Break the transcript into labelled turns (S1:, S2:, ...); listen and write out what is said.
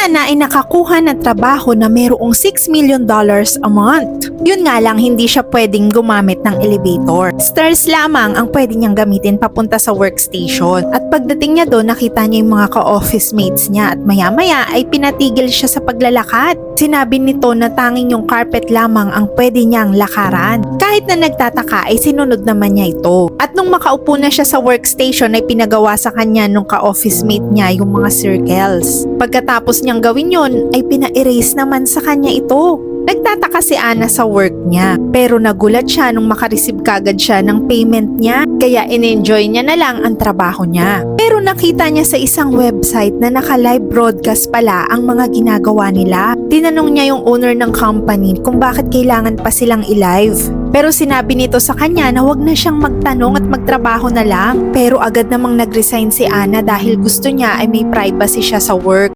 S1: Ana ay nakakuha ng trabaho na mayroong $6 million a month. Yun nga lang, hindi siya pwedeng gumamit ng elevator. Stairs lamang ang pwede niyang gamitin papunta sa workstation. At pagdating niya doon, nakita niya yung mga ka-office mates niya at maya-maya ay pinatigil siya sa paglalakad. Sinabi nito na tanging yung carpet lamang ang pwede niyang lakaran. Kahit na nagtataka ay sinunod naman niya ito. At nung makaupo na siya sa workstation ay pinagawa sa kanya nung ka-office mate niya yung mga circles. Pagkatapos niyang gawin yon ay pina-erase naman sa kanya ito. Nagtataka si Ana sa work niya, pero nagulat siya nung makareceive kagad siya ng payment niya, kaya in-enjoy niya na lang ang trabaho niya. Pero nakita niya sa isang website na naka-live broadcast pala ang mga ginagawa nila. Tinanong niya yung owner ng company kung bakit kailangan pa silang i-live. Pero sinabi nito sa kanya na wag na siyang magtanong at magtrabaho na lang. Pero agad namang nag-resign si Ana dahil gusto niya ay may privacy siya sa work.